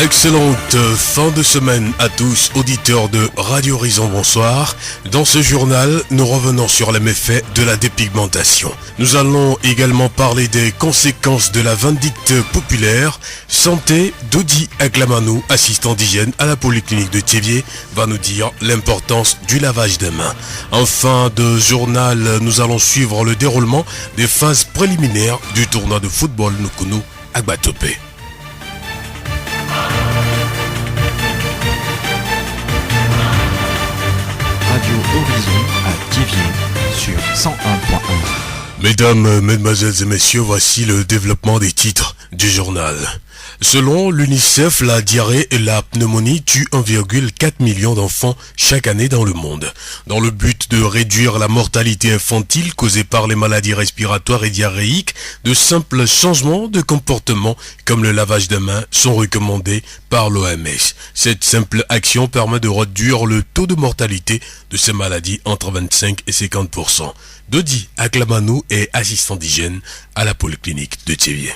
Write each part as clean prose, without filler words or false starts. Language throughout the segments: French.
Excellente fin de semaine à tous, auditeurs de Radio Horizon, bonsoir. Dans ce journal, nous revenons sur les méfaits de la dépigmentation. Nous allons également parler des conséquences de la vindicte populaire. Santé, Dodi Aglamanou, assistant d'hygiène à la polyclinique de Thiévier, va nous dire l'importance du lavage des mains. En fin de journal, nous allons suivre le déroulement des phases préliminaires du tournoi de football Nukunu Agbatopé. Radio Horizon à Thiévier sur 101.1. Mesdames, mesdemoiselles et messieurs, voici le développement des titres du journal. Selon l'UNICEF, la diarrhée et la pneumonie tuent 1,4 million d'enfants chaque année dans le monde. Dans le but de réduire la mortalité infantile causée par les maladies respiratoires et diarrhéiques, de simples changements de comportement comme le lavage des mains sont recommandés par l'OMS. Cette simple action permet de réduire le taux de mortalité de ces maladies entre 25 et 50%. Dodi Aglamanou est assistant d'hygiène à la polyclinique de Thiévier.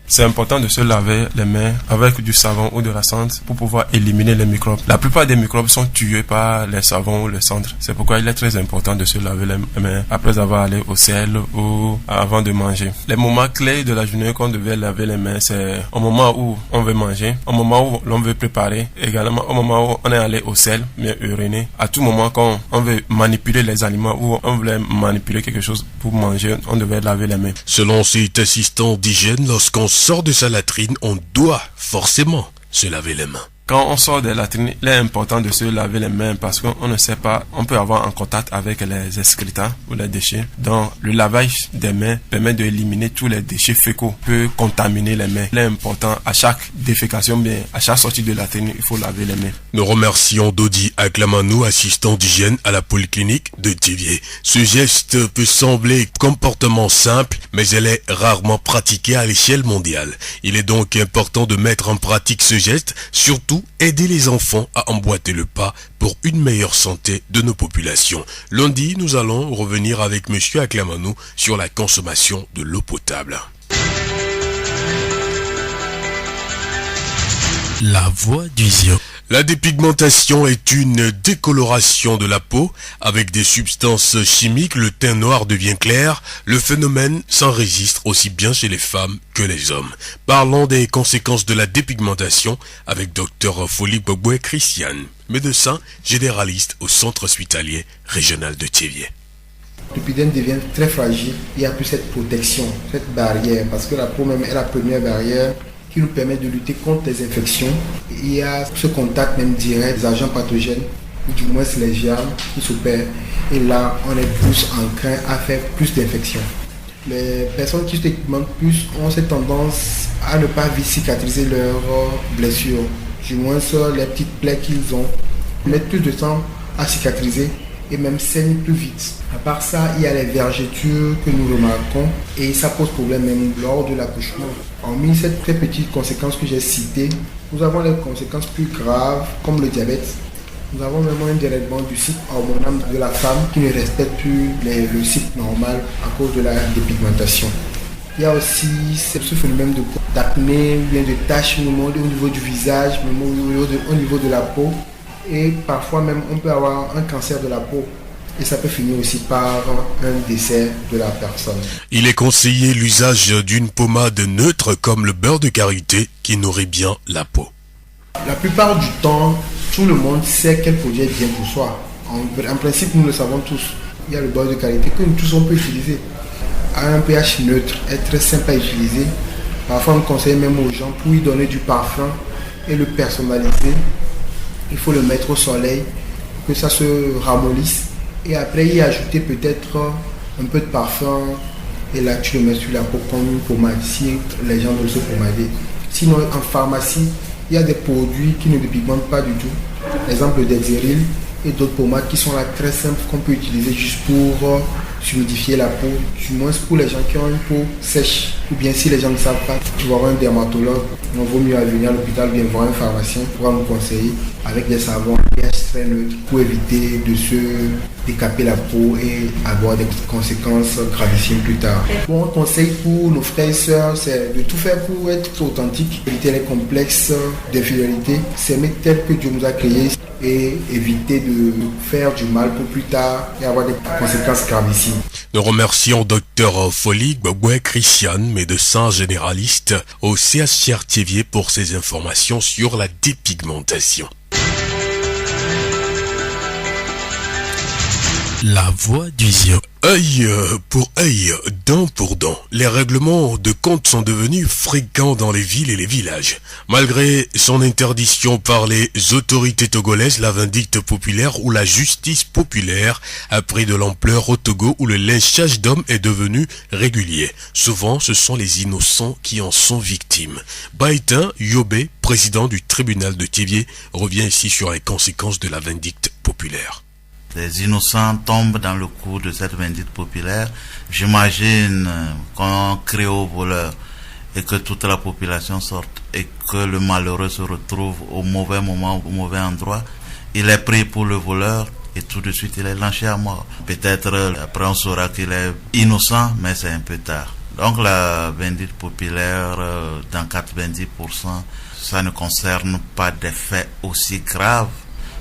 C'est important de se laver les mains avec du savon ou de la cendre pour pouvoir éliminer les microbes. La plupart des microbes sont tués par les savons ou les cendres. C'est pourquoi il est très important de se laver les mains après avoir allé au sel ou avant de manger. Les moments clés de la journée qu'on devait laver les mains, c'est au moment où on veut manger, au moment où l'on veut préparer, également au moment où on est allé au sel, bien uriner. À tout moment quand on veut manipuler les aliments ou on voulait manipuler quelque chose pour manger, on devait laver les mains. Selon cet assistant d'hygiène, lorsqu'on sort de sa latrine, on doit forcément se laver les mains. Quand on sort des latrines, il est important de se laver les mains parce qu'on ne sait pas, on peut avoir en contact avec les excrétants ou les déchets. Donc, le lavage des mains permet d'éliminer tous les déchets fécaux, peut contaminer les mains. Il est important à chaque défécation, bien, à chaque sortie de latrine, il faut laver les mains. Nous remercions Dodi Aglamanou, assistant d'hygiène à la polyclinique de Thiévier. Ce geste peut sembler comportement simple, mais elle est rarement pratiquée à l'échelle mondiale. Il est donc important de mettre en pratique ce geste, surtout aider les enfants à emboîter le pas pour une meilleure santé de nos populations. Lundi, nous allons revenir avec Monsieur Aglamanou sur la consommation de l'eau potable. La voix du Zion. La dépigmentation est une décoloration de la peau. Avec des substances chimiques, le teint noir devient clair. Le phénomène s'enregistre aussi bien chez les femmes que les hommes. Parlons des conséquences de la dépigmentation avec Dr Folie Boboué Christiane, médecin généraliste au centre hospitalier régional de Thiévier. L'épiderme devient très fragile, il n'y a plus cette protection, cette barrière, parce que la peau même est la première barrière qui nous permet de lutter contre les infections. Il y a ce contact même direct des agents pathogènes, ou du moins les germes qui s'opèrent. Et là, on est plus enclin à faire plus d'infections. Les personnes qui se dépigmentent plus ont cette tendance à ne pas vite cicatriser leurs blessures. Du moins, les petites plaies qu'ils ont mettent plus de temps à cicatriser et même saignent plus vite. À part ça, il y a les vergetures que nous remarquons et ça pose problème même lors de l'accouchement. Hormis cette très petite conséquence que j'ai citée, nous avons les conséquences plus graves comme le diabète. Nous avons vraiment un dérèglement du cycle hormonal de la femme qui ne respecte plus le cycle normal à cause de la dépigmentation. Il y a aussi ce phénomène d'acné, de taches au niveau du visage, au niveau de la peau. Et parfois même on peut avoir un cancer de la peau et ça peut finir aussi par un décès de la personne. Il est conseillé l'usage d'une pommade neutre comme le beurre de karité qui nourrit bien la peau. La plupart du temps, tout le monde sait quel produit est bien pour soi. En principe, nous le savons tous. Il y a le beurre de karité que nous tous on peut utiliser. À un pH neutre, est très simple à utiliser. Parfois on conseille même aux gens pour lui donner du parfum et le personnaliser. Il faut le mettre au soleil, que ça se ramollisse. Et après y ajouter peut-être un peu de parfum. Et là tu le mets sur la peau comme une pommade, si les gens veulent se pommader. Sinon en pharmacie, il y a des produits qui ne dépigmentent pas du tout. Exemple d'Exeril et d'autres pommades qui sont là très simples qu'on peut utiliser juste pour humidifier la peau. Du moins pour les gens qui ont une peau sèche. Ou bien si les gens ne savent pas, tu vas voir un dermatologue. Il vaut mieux venir à l'hôpital, bien voir un pharmacien pour nous conseiller avec des savons pH très neutres pour éviter de se décaper la peau et avoir des conséquences gravissimes plus tard. Bon conseil pour nos frères et sœurs, c'est de tout faire pour être authentique, éviter les complexes d'infériorité, s'aimer tel que Dieu nous a créés et éviter de faire du mal pour plus tard et avoir des conséquences gravissimes. Nous remercions Dr Folie Gbagwe Christian, médecin généraliste au CHR Thiévier pour ses informations sur la dépigmentation. La voix du Zion. Œil pour œil, dent pour dent, les règlements de compte sont devenus fréquents dans les villes et les villages. Malgré son interdiction par les autorités togolaises, la vindicte populaire ou la justice populaire a pris de l'ampleur au Togo où le lynchage d'hommes est devenu régulier. Souvent, ce sont les innocents qui en sont victimes. Baitin Yobé, président du tribunal de Thiévier, revient ici sur les conséquences de la vindicte populaire. Les innocents tombent dans le coup de cette vindicte populaire. J'imagine qu'on crie au voleur et que toute la population sorte et que le malheureux se retrouve au mauvais moment, au mauvais endroit. Il est pris pour le voleur et tout de suite il est lynché à mort. Peut-être après on saura qu'il est innocent, mais c'est un peu tard. Donc la vindicte populaire, dans 90%, ça ne concerne pas des faits aussi graves.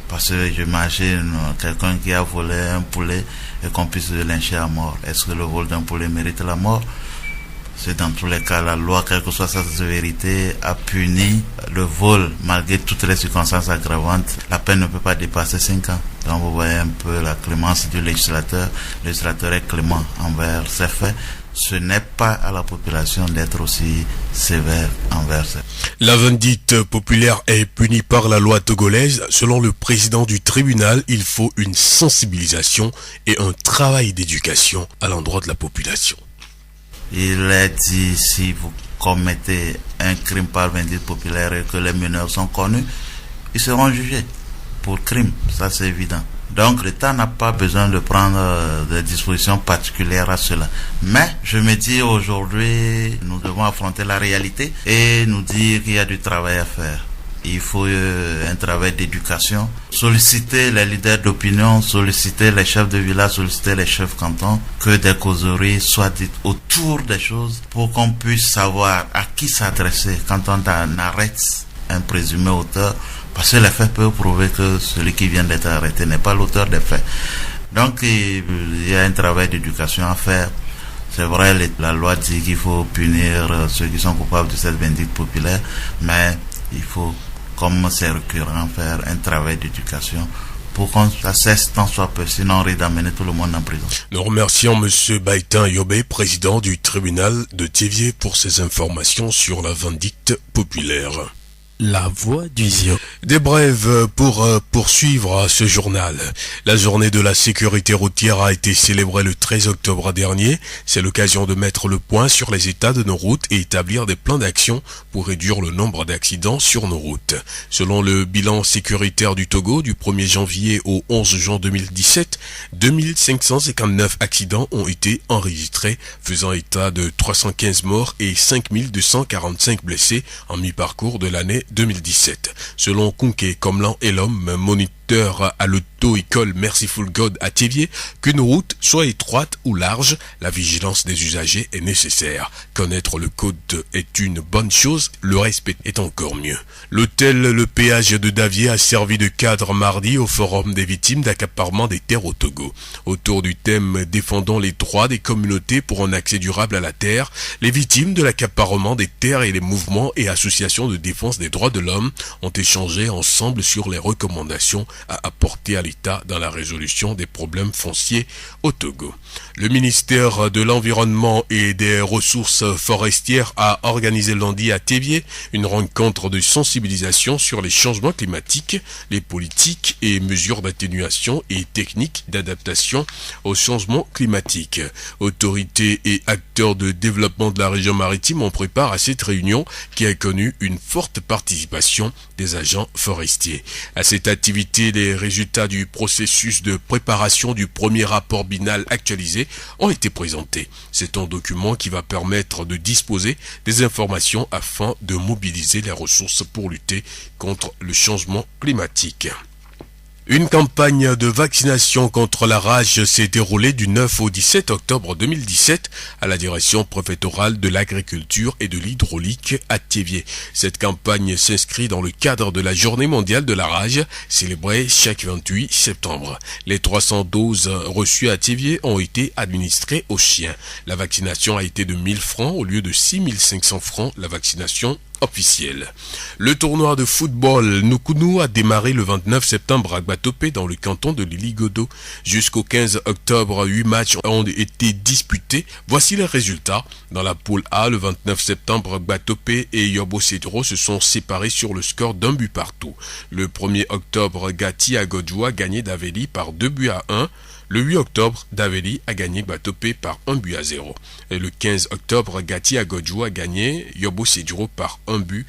Parce que j'imagine quelqu'un qui a volé un poulet et qu'on puisse le lyncher à mort. Est-ce que le vol d'un poulet mérite la mort? C'est dans tous les cas la loi, quelle que soit sa sévérité, a puni le vol malgré toutes les circonstances aggravantes. La peine ne peut pas dépasser 5 ans. Donc vous voyez un peu la clémence du législateur. Le législateur est clément envers ces faits. Ce n'est pas à la population d'être aussi sévère envers ça. La vindicte populaire est punie par la loi togolaise. Selon le président du tribunal, il faut une sensibilisation et un travail d'éducation à l'endroit de la population. Il est dit, si vous commettez un crime par vindicte populaire et que les mineurs sont connus, ils seront jugés pour crime, ça c'est évident. Donc l'État n'a pas besoin de prendre des dispositions particulières à cela. Mais je me dis aujourd'hui, nous devons affronter la réalité et nous dire qu'il y a du travail à faire. Il faut un travail d'éducation, solliciter les leaders d'opinion, solliciter les chefs de village, solliciter les chefs cantons, que des causeries soient dites autour des choses pour qu'on puisse savoir à qui s'adresser quand on arrête un présumé auteur. Parce que les faits peuvent prouver que celui qui vient d'être arrêté n'est pas l'auteur des faits. Donc il y a un travail d'éducation à faire. C'est vrai, la loi dit qu'il faut punir ceux qui sont coupables de cette vindicte populaire, mais il faut, comme c'est récurrent, faire un travail d'éducation pour qu'on cesse tant soit peu, sinon on risque d'amener tout le monde en prison. Nous remercions M. Baitin Yobé, président du tribunal de Thiévier, pour ses informations sur la vindicte populaire. La voix du Zion. Des brèves pour poursuivre ce journal. La journée de la sécurité routière a été célébrée le 13 octobre dernier. C'est l'occasion de mettre le point sur les états de nos routes et établir des plans d'action pour réduire le nombre d'accidents sur nos routes. Selon le bilan sécuritaire du Togo du 1er janvier au 11 juin 2017, 2559 accidents ont été enregistrés, faisant état de 315 morts et 5245 blessés en mi-parcours de l'année 2017. Selon Kunke Komlan et l'homme moniteur à l'auto-école Merciful God à Thiévier, qu'une route soit étroite ou large, la vigilance des usagers est nécessaire. Connaître le code est une bonne chose, le respect est encore mieux. L'hôtel Le Péage de Davier a servi de cadre mardi au forum des victimes d'accaparement des terres au Togo. Autour du thème défendant les droits des communautés pour un accès durable à la terre, les victimes de l'accaparement des terres et les mouvements et associations de défense des droits de l'homme ont échangé ensemble sur les recommandations à apporter à l'État dans la résolution des problèmes fonciers au Togo. Le ministère de l'Environnement et des Ressources forestières a organisé lundi à Thiévier une rencontre de sensibilisation sur les changements climatiques, les politiques et mesures d'atténuation et techniques d'adaptation au changement climatique. Autorités et acteurs de développement de la région maritime ont préparé à cette réunion qui a connu une forte participation des agents forestiers. À cette activité, les résultats du processus de préparation du premier rapport binal actualisé ont été présentés. C'est un document qui va permettre de disposer des informations afin de mobiliser les ressources pour lutter contre le changement climatique. Une campagne de vaccination contre la rage s'est déroulée du 9 au 17 octobre 2017 à la direction préfectorale de l'agriculture et de l'hydraulique à Thiévié. Cette campagne s'inscrit dans le cadre de la journée mondiale de la rage, célébrée chaque 28 septembre. Les 300 doses reçues à Thiévié ont été administrées aux chiens. La vaccination a été de 1000 francs au lieu de 6500 francs la vaccination officielle. Le tournoi de football Nukunu a démarré le 29 septembre à Gbatope dans le canton de Liligodo. Jusqu'au 15 octobre, 8 matchs ont été disputés. Voici les résultats. Dans la poule A, le 29 septembre, Gbatope et Yobo Cedro se sont séparés sur le score d'un but partout. Le 1er octobre, Gati Agodjou a gagné d'Aveli par 2-1. Le 8 octobre, Daveli a gagné Gbatope par 1-0. Et le 15 octobre, Gati Agodjou a gagné Yobo Cedro par 1-0.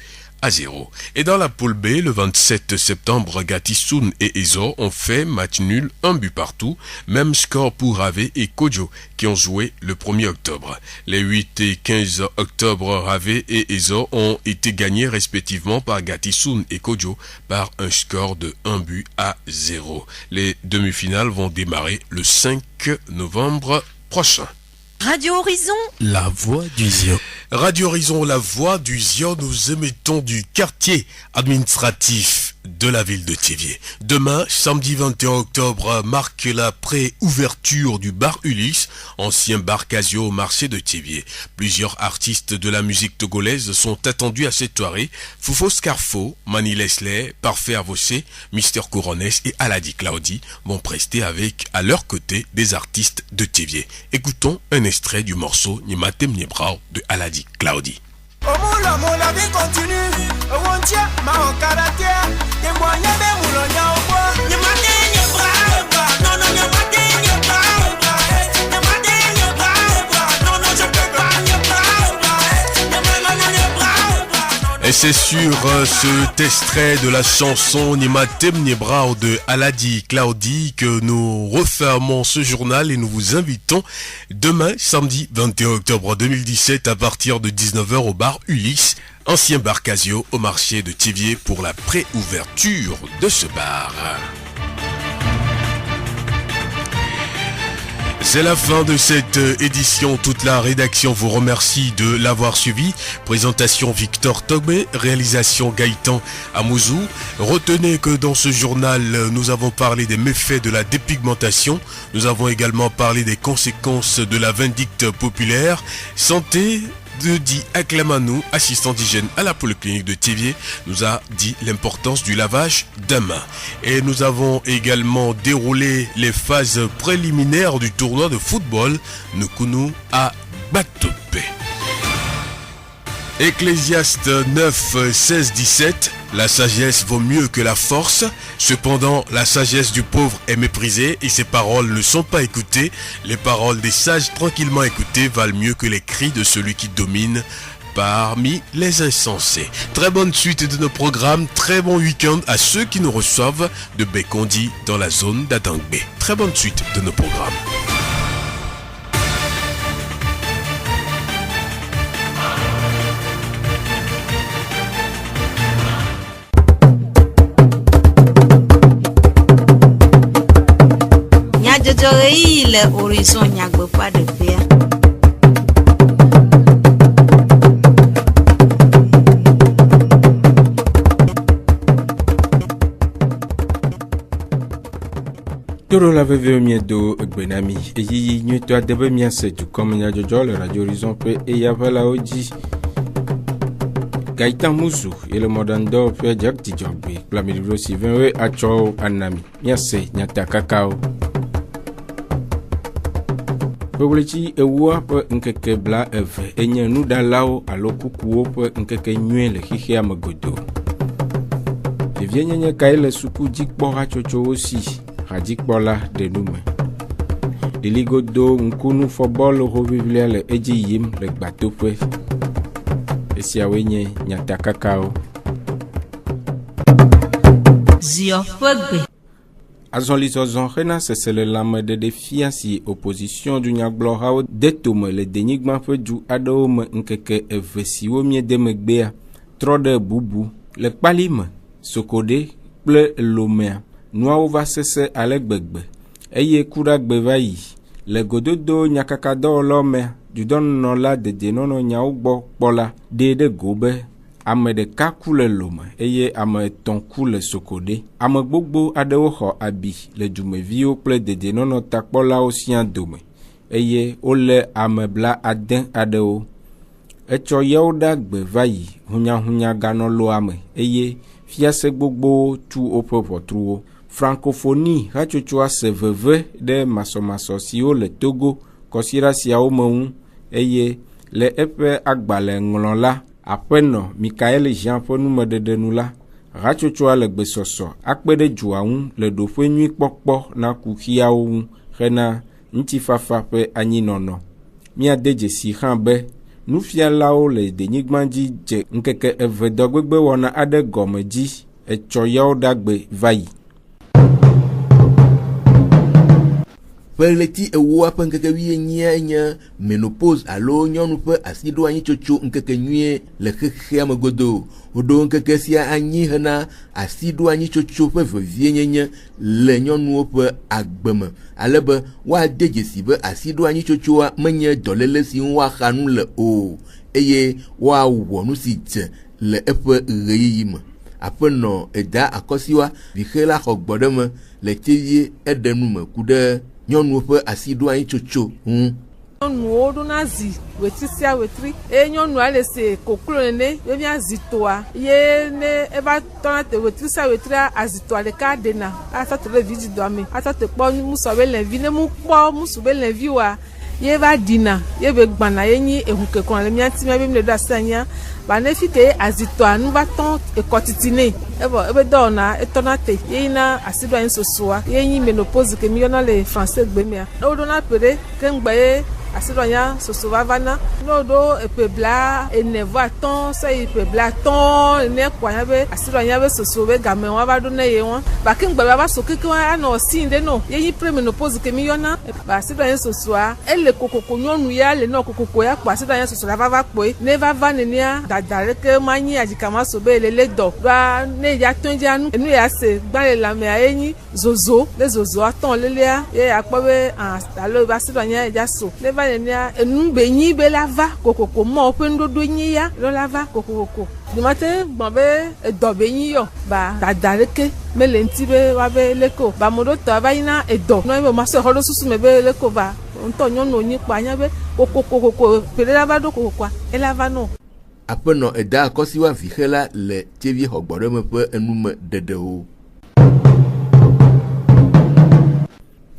Et dans la poule B, le 27 septembre, Gatisoun et Ezo ont fait match nul, 1 but partout. Même score pour Rave et Kojo qui ont joué le 1er octobre. Les 8 et 15 octobre, Rave et Ezo ont été gagnés respectivement par Gatisoun et Kojo par un score de 1-0. Les demi-finales vont démarrer le 5 novembre prochain. Radio Horizon, la voix du Zion. Radio Horizon, la voix du Zion, nous émettons du quartier administratif de la ville de Thiévié. Demain, samedi 21 octobre, marque la pré-ouverture du bar Ulysse, ancien bar Casio au marché de Thiévié. Plusieurs artistes de la musique togolaise sont attendus à cette soirée. Fufo Scarfo, Mani Leslie, Parfait Avossé, Mister Couronès et Aladi Claudi vont prester à leur côté des artistes de Thiévié. Écoutons un extrait du morceau Nimatem Niebrao de Aladi Claudi. La vie continue, on tient ma caractère, et moi n'y a des moulons, n'y a au bois, n'y m'a dit n'y bras, non, non, n'y m'a dit n'y bras, n'y m'a dit n'y bras, non, non, je peux pas n'y bras, et c'est sur cet extrait de la chanson Nimatem Niebrao de Aladi Claudi que nous refermons ce journal et nous vous invitons demain, samedi 21 octobre 2017 à partir de 19h au bar Ulysse, ancien bar Casio au marché de Thiévié pour la pré-ouverture de ce bar. C'est la fin de cette édition. Toute la rédaction vous remercie de l'avoir suivi. Présentation Victor Togbe, réalisation Gaëtan Amouzou. Retenez que dans ce journal, nous avons parlé des méfaits de la dépigmentation. Nous avons également parlé des conséquences de la vindicte populaire. Santé de Di Aklamanou, assistant d'hygiène à la polyclinique de Thiévié, nous a dit l'importance du lavage des mains. Et nous avons également déroulé les phases préliminaires du tournoi de football Nukunu à Gbatope. Ecclésiaste 9, 16, 17, la sagesse vaut mieux que la force. Cependant, la sagesse du pauvre est méprisée et ses paroles ne sont pas écoutées. Les paroles des sages tranquillement écoutées valent mieux que les cris de celui qui domine parmi les insensés. Très bonne suite de nos programmes, très bon week-end à ceux qui nous reçoivent de Bekondi dans la zone d'Adangbe. Très bonne suite de nos programmes. le horizon nyagbe pas de paix. Toro la veve miedo gbenami eyi nyeto adebe miase tu komnya jojo le radio horizon pe e yavala oji Gaëtan Mouzou et le modando pe jak ti jogbe plamilivro Sylvain we acho anami miase nyata kakao Boblechi ewa pe nkeke bla eve enye nudalao alo kukuo pe nkeke nyue le hihia magodo Evienye kaile suku jikpo hachocho aussi Radikbola de Nume. Deligodo nkunu football revivler le eji yim le Gbatope. Esiawenye nyata kakao. Ziofogbe. Azonlisozon rena c'est le lame de défiance opposition du Nyagblorao detome le dénigment fe du adome nkeke evesiwo mie demegbea trop de bubu le kpalime sokode ple lomea nuawo va sese ale gbegbe eye kuɖagbe va yi le gododo nyakakadɔwɔlawo me dudɔnunɔla dedienɔnɔ nyawo gbɔ kpɔla ɖe ɖe go be ame ɖeka ku le lome eye ame etɔ̃ ku le sokoɖe. Ame gbogbo aɖewo xɔ abi le dumeviwo kple dedienɔnɔ takpɔlawo sia dome eye wole ame bla ade aɖewo. Etsɔ yawo ɖe agbe va yi hunyahunya ganɔloa me eye fiase gbogbowo tu woƒe ʋɔtruwo. Francophonie hatsotsoa se veve ɖe masɔmasɔ siwo le Togo kɔsiɖa siawo me ŋu eye le eƒe agbalẽŋlɔla aƒenɔ Michael Jean ƒe numeɖeɖenu la, hatsotsoa le gbesɔsɔ akpe ɖe dzoa ŋu le ɖoƒe nyui kpɔkpɔ na kuxiawo ŋu hena ŋutifafa ƒe anyinɔnɔ. Míade dzesi hã be nufialawo le denyigba dzi dze ŋkeke 2 dɔgbegbe wɔna aɖe gɔme dzi etsɔ yawo ɖagbe va yi. Ƒe ɣleti ewoa ƒe ŋkeke 19 nye menopause alo nyɔnu ƒe asiɖo anyitsotso ŋkeke nyuie le xexea me godo. Woɖo ŋkeke sia anyi hena asiɖo anyitsotso ƒe vevienyenye le nyɔnuwo ƒe agbe me, ale be woade dzesi be asiɖo anyitsotsoa menye dɔléle si ŋu woaxa nu le o eye woawɔ nu si dze le eƒe ɣeyiɣi me. Aƒenɔ Eda Akɔsiwa vixe la xɔ gbɔɖeme le tevie eɖe nu me ku ɖe nyɔnuwo ƒe asiɖo anyitsotso ŋu. Nyɔnuwo ɖona zi wetri sia wetri eye nyɔnua le se koklo nene be míazi toa ye ne eva tɔna te wetri sia wetria azitoa ɖeka ɖena asɔ te ɖe vidzidɔa me asɔ te kpɔ musɔ be lẽvi ne mu kpɔ musu be lẽviwoa ye va ɖina ye be gbana ye nyi ehu kekɔna le míati mía be mi le ɖo asi anyia ba ne fi ke azitoa nu va tɔ ekɔtiti nɛ evɔ ebe dɔwɔna etɔna te ye yina asiɖo anyi sosoa ye nyi menopause ke mi yɔna le français gbe mea ne woɖona ƒe ɖe ke ŋgbe ye asiɖo anya soso vavana ne woɖo eƒe bla 9 seyi ƒe bla 1 ne kɔ anya be asiɖo anya be soso be game wa va ɖo ne ye wa ba ke ŋgbe va so keke wa anɔ si ɖe no ye nyi premenopause ke mi yɔna ba asiɖo anya sosoa ele kokoko nyɔnu ya le nɔ kokoko ya kpɔ asiɖo anya soso la va kpɔe ne va nenea dada ɖeke ma nyi adzikama so be lele dɔ ɖoa ne ya tɔn dza nu ya se gbalẽ lamea ye nyi zozo le zozoa tɔn lelea ye akpɔ be alo asiɖo anya ya so ne va nenea enu be nyi be la va kokoko mɔ ƒe nuɖoɖo nyi ya lo la va kokoko dimate gbɔn be edɔ be nyi yɔ ba dada ɖeke mele ŋuti be wa be leko ba mo ɖo tɔ va yina edɔ nɔ be ma se xɔ ɖo susu me be leko ba ŋutɔ nyɔnu nyi kpa anya be kokoko ƒe ɖe la va ɖo kokokoa ela va nɔ. Aƒenɔ Eda Akɔsiwa vixe la le tevie xɔ gbɔɖeme ƒe enume ɖeɖewo.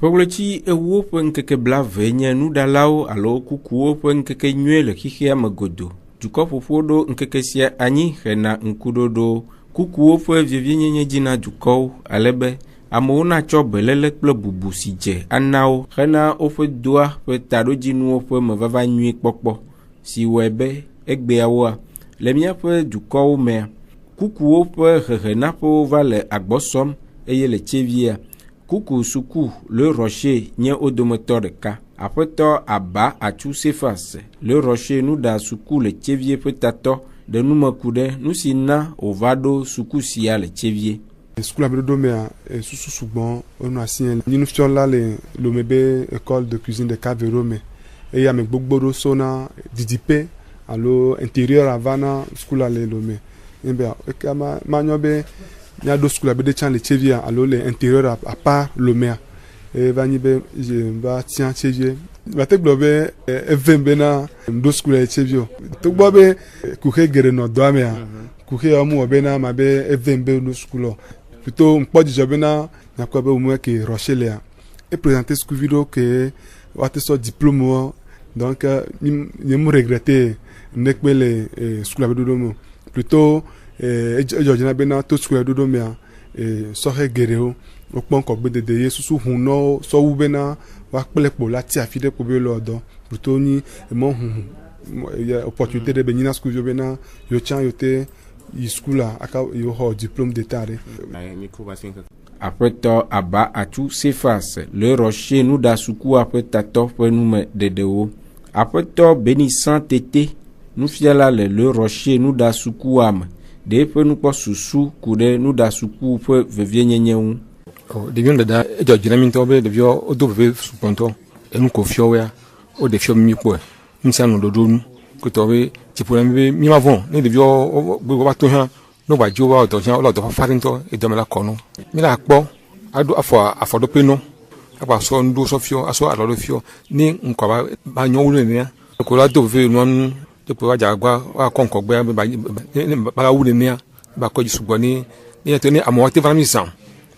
Ƒeɣleti ewo ƒe ŋkeke blave nye nuɖalawo alo kukuwo ƒe ŋkeke nyuie le xixea me godo. Dukɔ ƒoƒo ɖo ŋkeke sia anyi hena ŋkuɖoɖo kukuwo ƒe vivienyenye dzi na dukɔwo alebe amewo natsɔ beléle kple bubu si dze anawo hena woƒe doa ƒe taɖodzinuwo ƒe mevava nyui kpɔkpɔ si wɔe be egbeawoa le míaƒe dukɔwo mea kukuwo ƒe hehenaƒewo va le agbɔsɔm eye le tsevia kuku suku le Rocher nye wo dometɔ ɖeka. Aƒetɔ Aba Atsu Sefas le Rocher nuɖa suku le tsevie ƒe tatɔ ɖe nume ku ɖe nu si na wòva ɖo suku sia le tsevie. Sukula be ɖoɖo mea susu sugbɔ wonɔ asi nye nufiɔla le lome be école de cuisine de Cavero me eye ame gbogbo ɖo sona didiƒe alo intérieur ava na sukula le lome ebe eka ma nyɔ be míaɖo sukula be ɖe tsã le tsevia alo le intérieur à part lomea eva nyi be va tia tsevie vate gblɔ be evem bena ɖo sukula le tsevio togbɔ be kuxe geɖe nɔ dɔa mea kuxe ya mu wɔ bena ma be evem be ɖo sukula plutôt mkpɔ dzidzɔ bena nyakpɔ be wòmu ke Rocher lea présenter sukuvi ɖewo ke woate sɔ diplôme wo donc nye mu regrette ne kpe le sukula be ɖoɖo me plutôt edzɔdzina bena to sukula ɖoɖo mea sɔhe geɖewo wokpɔ ŋkɔgbedede ye susu hunɔwo sɔwu bena woakple kpo la ti afi ɖe kpo be le dɔ plutôt nyi emɔ huhu opportunité ɖe be nyina sukuviwo bena yo tsã yo te yi sukula aka yo xɔ diplôme d'état ɖe. Aƒetɔ Aba Atsu Sefas le Rocher nuɖa sukua ƒe tatɔ ƒe nume ɖeɖewo. Aƒetɔ Benisan Tete nufiala le Rocher nuɖa sukua me ɖe eƒe nukpɔ susu ku ɖe nuɖa suku ƒe vevienyenye ŋu. Ɖeviwo dada edzɔ dzi na mi ŋutɔ be ɖeviwo wodo veve sugbɔntɔ enu ko fiɔwoa wo ɖe fiɔ mi kpɔe ŋusia nɔ ɖoɖo nu kutɔ be dziƒo na mi be mi ma vɔ ne ɖeviwo va to hã no va dziwo va dɔ hã wole dɔ fafa ŋutɔ edɔme la kɔ no mi la kpɔ ado afɔɖoƒe nɔ agba sɔ nuɖo sɔ fiɔ asɔ alɔ ɖo fiɔ ne ŋkɔ ba nyɔ wu nenea ko la do veve nua nu ɖekpo va dza gba va kɔ ŋkɔgbea be ba wu nenea ba kɔ dzi sugbɔ ne yɛtɔ ne amewo te va mi zã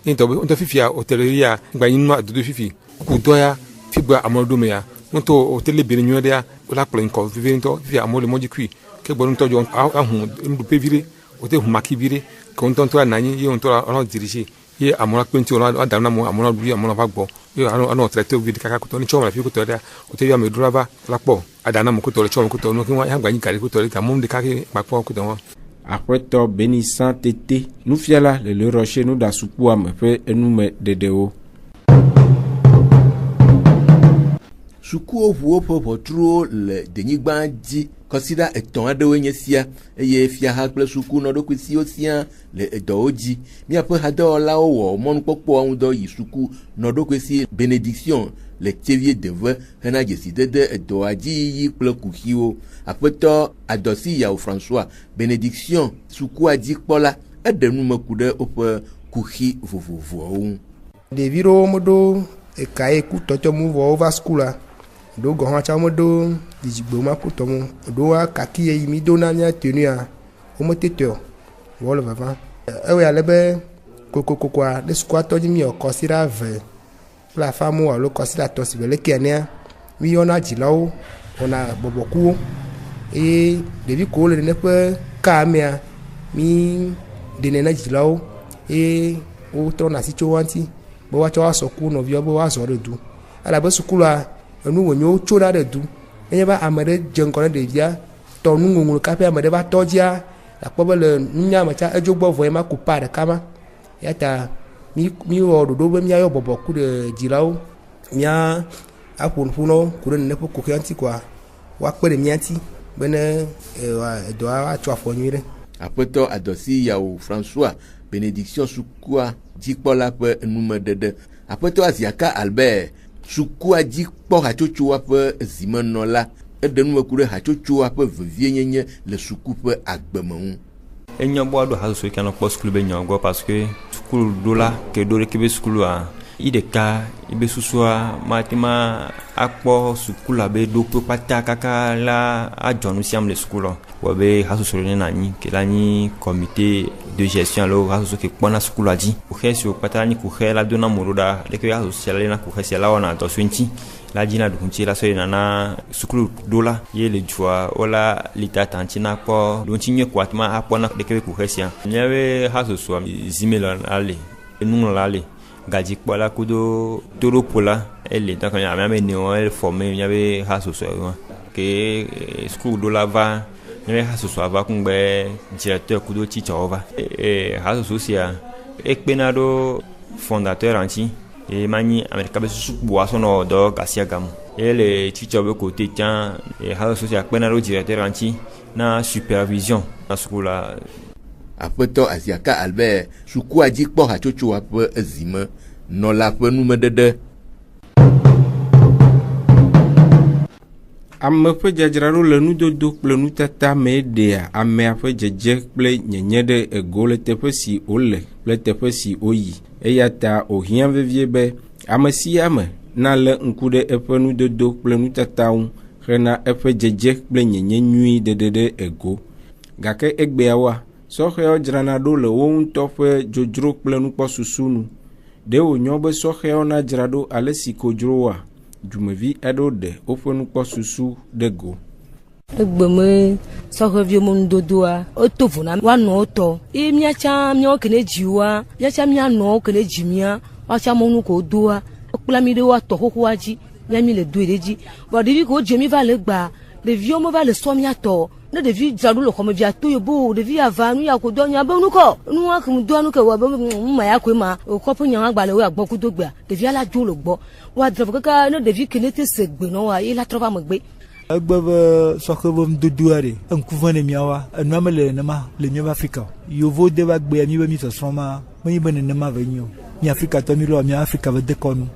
ne ŋutɔ fifia hôtelleria gba yin nua dodo fifi kudɔ ya figba amewo do me ya ŋutɔ hôtel bene nyuie ɖea wole akplɔ ŋkɔ vivi ŋutɔ fifia amewo le mɔdzi kui ke gbɔ ŋutɔ dzɔ ahu nuɖuƒe vi ɖe wote hu maki vi ɖe ke ŋutɔ ananyi ye ŋutɔ ɔnɔ dirige ye amewo kpe ŋuti ɔnɔ ada na amewo amewo ɖu amewo va gbɔ ye ɔnɔ traité vi ɖe kaka kutɔ ne tsɔ le fi kutɔ ɖea wote vi ame ɖo va la kpɔ ada na me kutɔ le tsɔ me kutɔ no ke ya gba nyi gari kutɔ le amewo ɖeka ke kpakpɔ kutɔ wa. Aƒetɔ Benisan Tete nufiala le Rocher nuɖa sukua me ƒe enume ɖeɖewo. Sukuwo ƒe ʋɔtruwo le denyigba dzi kɔsida 3 aɖewoe nye sia eye fiaha kple suku nɔɖokui siwo sia le edɔwo dzi. Míaƒe hadɔwɔlawo wɔ mɔnukpɔkpɔ ŋudɔ yi suku nɔɖokui si Benediction le Tsevier Deve hena dzesidede edɔa dzi yiyi kple kuxiwo. Aƒetɔ Adɔsi Yawu François Benediction sukua dzi kpɔla eɖe numeku ɖe woƒe kuxi vovovowo ŋu. Ɖevi ɖewo meɖo eka ye ku tɔtɔmu vɔ va skula ɖewo gɔ hã tsa meɖo dzidzigbe ma ku tɔmu ɖewo kaki ye mi do na mía tenua wometete o wɔ le vava ewɔ ale be kokokokoa ɖe sukua tɔdzi mi kɔsiɖa ve kple afamu alo kɔsiɖa tɔ si be lekea nea mi yɔna dzilawo wɔna bɔbɔkuwo eye ɖevi kowo le nene ƒe ka mea mi ɖenɛ na dzilawo eye wotrɔna asi tso wa ŋuti be woatsɔ asɔ ku nɔviwo be woazɔ ɖe du elabe sukula enu wònyo tsona ɖe du enye be ame ɖe dze ŋgɔ ne ɖevia tɔ nuŋɔŋlɔ kaƒe ame ɖe va tɔdzia akpɔ be le nunya me tsa edzo gbɔ vɔ ye ma ku pa ɖeka ma ya ta mi wɔ ɖoɖo be míayɔ bɔbɔku ɖe dzilawo mía aƒo nuƒo nɔ ku ɖe nene ƒe kokoe ŋuti koa woakpe ɖe mía ŋuti be ne edɔa atso afɔ nyui ɖe. Aƒetɔ Adɔsi Yawu François Benediction sukua dzikpɔla ƒe enumeɖeɖe. Aƒetɔ Aziaka Albert sukua dzikpɔ hatsotsoa ƒe zimenɔla eɖe numeku ɖe hatsotsoa ƒe vevienyenye le suku ƒe agbeme ŋu. Enyo bo aɖo hasoso ke no kpɔ sukulu be nyo gbɔ parce que sukulu ɖo la ke ɖo ɖeke be sukulua i ɖeka ibe susua matima akpɔ sukula be ɖoƒe kpata kaka la adzɔ nu siam le sukula wɔ be hasoso ne na nyi ke la nyi comité de gestion alo hasoso ke kpɔna sukula dzi kuxe siwo kpata nyi kuxe la dona mo ɖo ɖa ɖeke hasoso sia la na kuxe sia la wɔna dɔ so ŋuti la dzina ɖukuŋti la sɔ yina na sukulu ɖo la ye le dzua wola lita tanti na kpɔ ɖo ŋuti nye ko atuma akpɔna ɖeke be kuxe sia míabe hasoso zime la le enuŋlɔla le gadzikpɔla kudo toɖoƒola ele donc ame newo ele formé míabe hasoso ke sukulu ɖo la va míabe hasoso va kungbe directeur kudo titsawo va hasoso sia ekpena ɖo fondateur ŋuti e manyi amerika be suku asɔnɔ dɔ gasiagamu ele titsawo be kote tiã hasoso sia kpena ɖo directeur ŋuti na supervision na sukulu la. Aƒetɔ Aziaka Albert sukua dzikpɔ hatsotsoa ƒe ezime nɔla ƒe numeɖeɖe. Ame ƒe dzadzraɖo le nudodo kple nutata me ɖea amea ƒe dzedze kple nyenye ɖe ego le teƒe si wole kple teƒe si woyi eya ta wòhiã vevie be ame sia ame nalé ŋku ɖe eƒe nudodo kple nutatawo hena eƒe dzedze kple nyenye nyui ɖeɖe ɖe ego gake egbeawoa sɔxeawo dzrana ɖo le wo ŋutɔ ƒe dzodzro kple nukpɔsusu nu ɖe wònyo be sɔxeawo na dzra ɖo ale si kodzroa dzumevi aɖewo ɖe woƒe nukpɔsusu ɖe go. Egbeme sɔheviwo mo nudodoa woto vo na woanɔ wotɔ eye míatsa míawo ke ne dziwoa míatsa míanɔwo ke ne dzi mía woatsa mo nu ko doa kpla mi ɖe woatɔ xoxoa dzi mía mi le doe ɖe dzi vɔ ɖevi ko dze mi va le gba ɖeviwo me va le sɔ míatɔ ne ɖevi dzraɖo le xɔme via to yebo ɖevi ava nu ya ko do nya be nukɔ nua ke mu do anu ke wa be ma ya ko ma o kɔpu nya gba le wa gbɔ kudo gbea ɖevi ala dzo le gbɔ wa dzra kaka ne ɖevi ke ne te se gbe no wa ye la trɔ va megbe egbe be sɔke be nudodoa ɖe eŋkuve ne miawoa enua me le nenema le míaƒe Afrika yovo de va gbea mi be mi sɔsrɔ̃ ma menyi be nenema ve nyi o mi Afrika to mi lo mi Afrika va de konu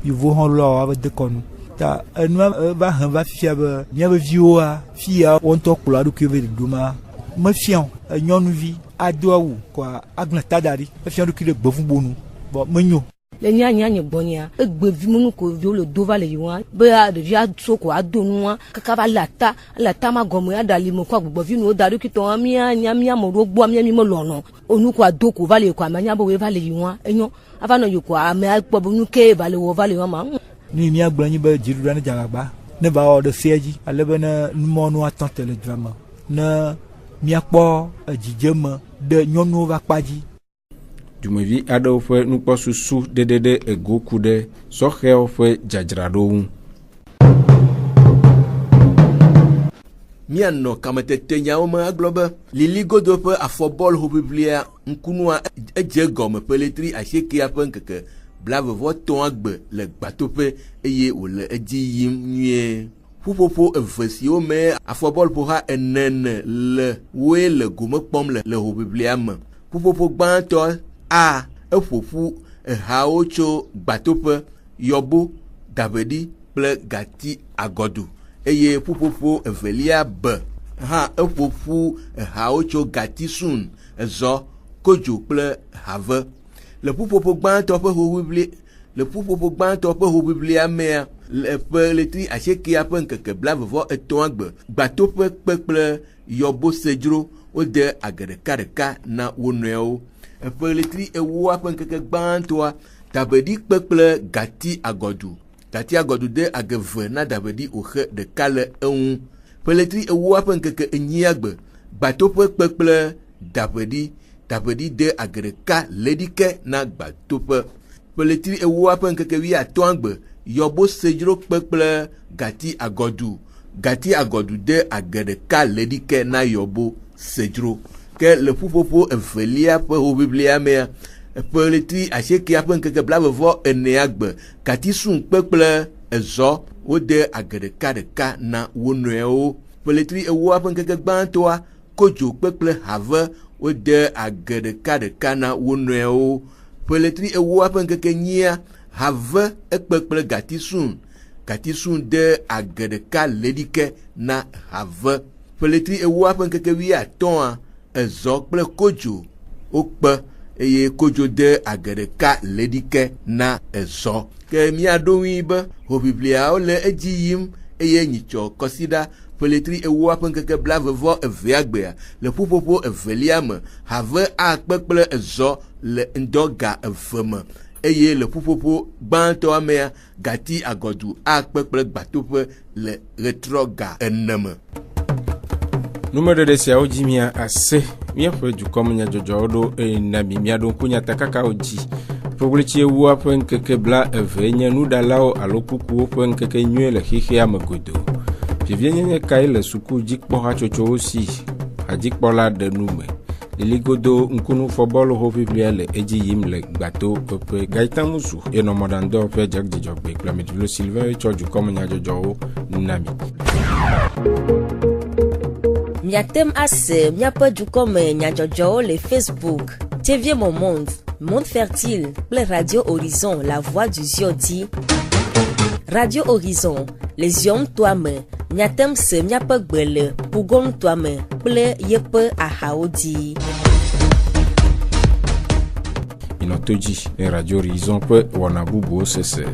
mi vo hon lo va de konu ta enua va han va fia ba mi va vioa fia on to kula du keve du ma me fian nyonu vi ado awu kwa agna tadari me fian du kile gbofun bonu bo menyo le nya gbonia egbe vi munu ko vi le dova le yiwa be a de via so ko adonu kaka ba lata ma gomo ya dali mo kwa gbogbo vi no daru ki to nya mo rogbo mi mo lono onu ko adoko va le ko amanya bo we va le yiwa enyo ava no yo ko ame agbo bunu ke va le wo va le ma ni mi agbanyi ba jiru na jaragba ne ba o de seji ale be na mo no atante le drama na mi akpo ajijema de nyonu va paji Dumevi aɖewo ƒe nukpɔsusu ɖeɖeɖe ego ku ɖe sɔxewo ƒe dzadzraɖo ŋu. Mianɔ kametete nyawo me agblɔ be liligodo ƒe afɔbɔl hoʋiʋlia ŋkunua edze gɔme peletri asiekea ƒe ŋkeke blavevɔtɔ̃ agbe le gbatoƒe eye wòle edzi yim nyuie. Ƒuƒoƒo eve siwo me afɔbɔl ƒoha enene le woe le gome kpɔm le hoʋiʋlia me. Ƒuƒoƒo gbãtɔ A eƒoƒu ehawo tso gbatoƒe yɔbo daveɖi kple gati agɔdu eye ƒuƒoƒo evelia B hã eƒoƒu ehawo tso gati sun ezɔ kodzo kple have le ƒuƒoƒo gbãtɔ ƒe hoʋiʋlia mea le ƒe letri asiekea ƒe ŋkeke blavevɔ-etɔ̃ agbe gbatoƒe kpekple yɔbo sedzro wode age ɖeka na wo nɔewo. Eƒe letri ewoa ƒe ŋkeke gbãtɔa daveɖi kpekple gati agɔdu de age ve na daveɖi oxe ɖeka le eŋu. Ƒe letri ewoa ƒe ŋkeke enyia gbe gbatoƒe kpekple daveɖi de age ɖeka leɖike na gbatoƒe. Ƒe letri ewoa ƒe ŋkeke 15 agbe yɔbo sedzro kpekple gati agɔdu de age ɖeka leɖike na yɔbo sedzro. Ke le ƒuƒoƒo evelia ƒe hoʋiʋlia mea ƒe letri asiekea ƒe ŋkeke blavevɔ-ene agbe gati sun kpekple ezɔ wode age ɖeka na wo nɔewo. Ƒe letri ewoa ƒe ŋkeke gbãtɔa kodzo kpekple have wode age ɖeka na wo nɔewo. Ƒe letri ewoa ƒe ŋkeke nyia have ekpekple gati sun de age ɖeka leɖike na have. Ƒe letri ewoa ƒe ŋkeke 15 ezɔ kple kodzo wokpe eye kodzo de age ɖeka leɖike na ezɔ. Ke miaɖo ŋui be hoʋiʋliawo le edzi yim eye nyitsɔ kɔsiɖa ƒe letri ewoa ƒe ŋkeke blavevɔ-eve agbea le ƒuƒoƒo evelia me have akpe kple ezɔ le ŋdɔ ga eve me eye le ƒuƒoƒo gbãtɔa mea gati agɔdu akpe kple gbatoƒe le ɣetrɔ ga ene me. Numeɖeɖe siawo dzi mia ase míaƒe dukɔme nyadzɔdzɔwo ɖo eye na miaɖo ŋku nyatakakawo dzi. Ƒeʋlitsi ewoa ƒe ŋkeke bla-eve nye nuɖalawo alo kukuwo ƒe ŋkeke nyuie le xexea me godo. Vivienyenye kae le suku dzikpɔ hatsotsowo si hadzikpɔla ɖe nu me. Liligodo ŋkunufɔbɔl hoʋiʋlia le edzi yim le gbato ƒe Gaëtan Musu yenɔ mɔɖaŋudɔ ƒe dzidzɔgbe kple Ameɖilo Sylvain tsɔ dukɔme nyadzɔdzɔwo na mi. Miatem ase miaƒe dukɔme nyadzɔdzɔwo le Facebook TV Mon Monde Fertile kple Radio Horizon La Voix du Zion-Di. Radio Horizon le Zion toa me miatem se miaƒe gbe le Pugon toa me kple yeƒe ahawo dzi. Minɔto dzi le Radio Horizon ƒe wɔna bubuwo sese.